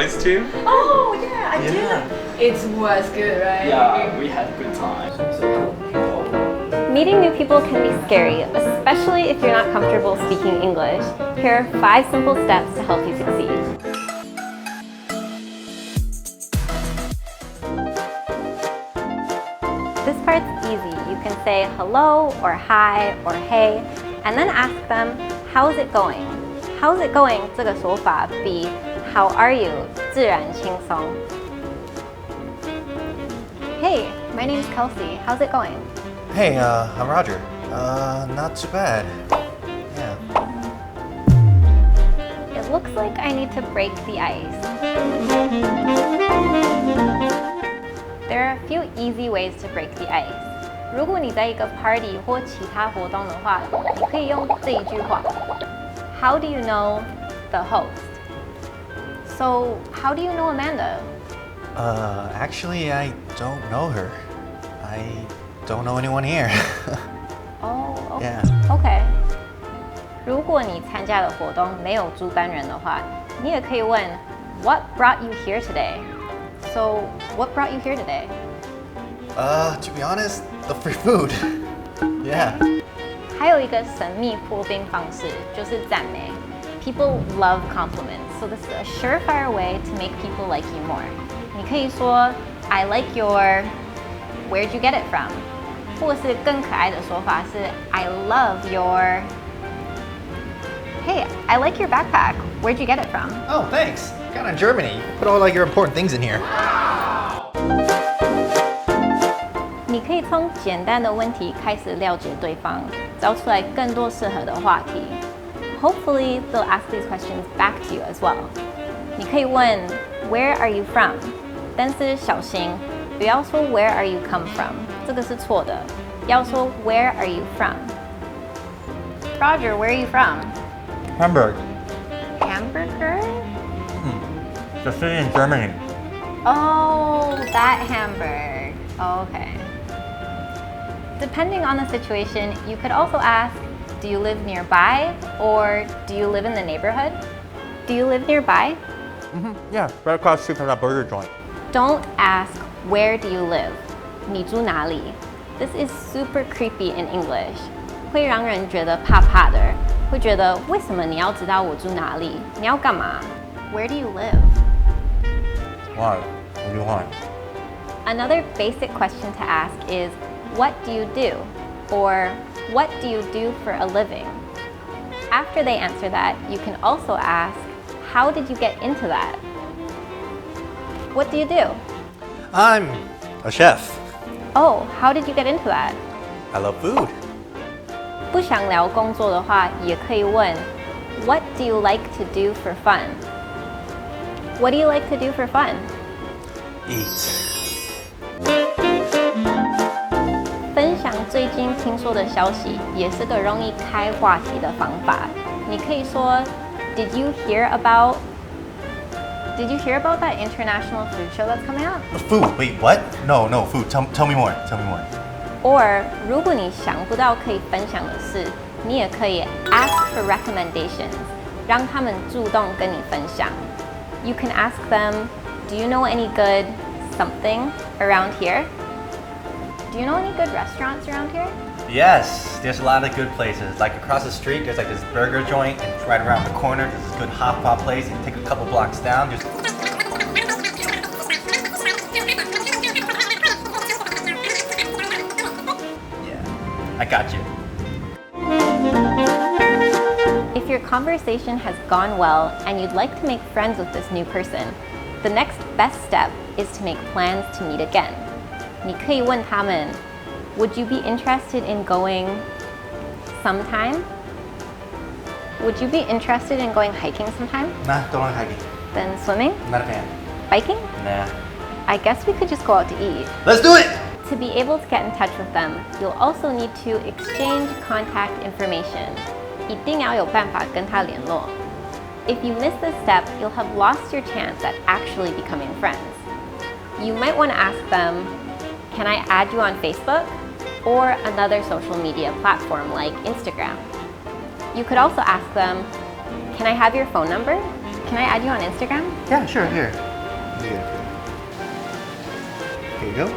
VoiceTube? Oh, yeah, I did. It was good, right? Yeah, we had a good time. Meeting new people can be scary, especially if you're not comfortable speaking English. Here are 5 simple steps to help you succeed. This part's easy. You can say hello or hi or hey, and then ask them, how's it going? How's it going? 这个说法比 how are you 自然轻松。Hey, my name's Kelsey. How's it going? Hey, I'm Roger. Not too bad. Yeah. It looks like I need to break the ice. There are a few easy ways to break the ice. 如果你在一个 party 或其他活动的话，你可以用这一句话 How do you know the host? So, how do you know Amanda? Actually, I don't know her. I don't know anyone here. Oh, okay. Yeah. Okay. 如果你参加的活动没有主办人的话，你也可以问 What brought you here today? So, what brought you here today? To be honest, the free food. Yeah. 还有一个神秘破冰方式，就是赞美。People love compliments, so this is a surefire way to make people like you more. 你可以说 I like your Where'd you get it from? 或是更可爱的说法是 I love your Hey, I like your backpack. Where'd you get it from? Oh, thanks. Got it in Germany. Put all your important things in here. 你可以从简单的问题开始了解对方，找出来更多适合的话题。Hopefully, they'll ask these questions back to you as well. 你可以问 Where are you from? 但是小心，不要说 Where are you come from? 这个是错的，要说 Where are you from? Roger, where are you from? Hamburg. Hamburger? The city in Germany. Oh, that Hamburg. Okay. Depending on the situation, you could also ask, do you live nearby or do you live in the neighborhood? Do you live nearby? Yeah, right across the street from that burger joint. Don't ask, where do you live? 你住哪里? This is super creepy in English. 会让人觉得怕怕的，会觉得为什么你要知道我住哪里？你要干嘛？ Where do you live? Why? What do you want? Another basic question to ask is, what do you do? Or, what do you do for a living? After they answer that, you can also ask, how did you get into that? What do you do? I'm a chef. Oh, how did you get into that? I love food. 不想聊工作的话，也可以问 What do you like to do for fun? What do you like to do for fun? Eat. 分享最近听说的消息，也是个容易开话题的方法。你可以说 Did you hear about that international food show that's coming out? Food? Wait, what? No, food. Tell me more. Tell me more. Or 如果你想不到可以分享的事，你也可以 ask for recommendations， 让他们主动跟你分享。You can ask them, do you know any good something around here? Do you know any good restaurants around here? Yes, there's a lot of good places. Like across the street, there's like this burger joint, and right around the corner, there's this good hot pot place. You take a couple blocks down, just I got you. If your conversation has gone well and you'd like to make friends with this new person, the next best step is to make plans to meet again. 你可以问他们 Would you be interested in going sometime? Would you be interested in going hiking sometime? Nah, don't like hiking. Then swimming? I'm not a fan. Biking? Nah. I guess we could just go out to eat. Let's do it! To be able to get in touch with them, you'll also need to exchange contact information. 一定要有办法跟他联络。If you miss this step, you'll have lost your chance at actually becoming friends. You might want to ask them, can I add you on Facebook? Or another social media platform like Instagram. You could also ask them, can I have your phone number? Can I add you on Instagram? Yeah, sure. Here. Here you go.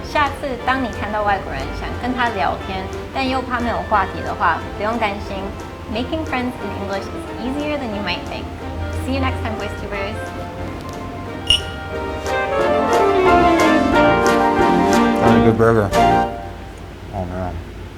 下次当你看到外国人想跟他聊天，但又怕没有话题的话，不用担心。Making friends in English is easier than you might think. See you next time, VoiceTubers. That's a good burger.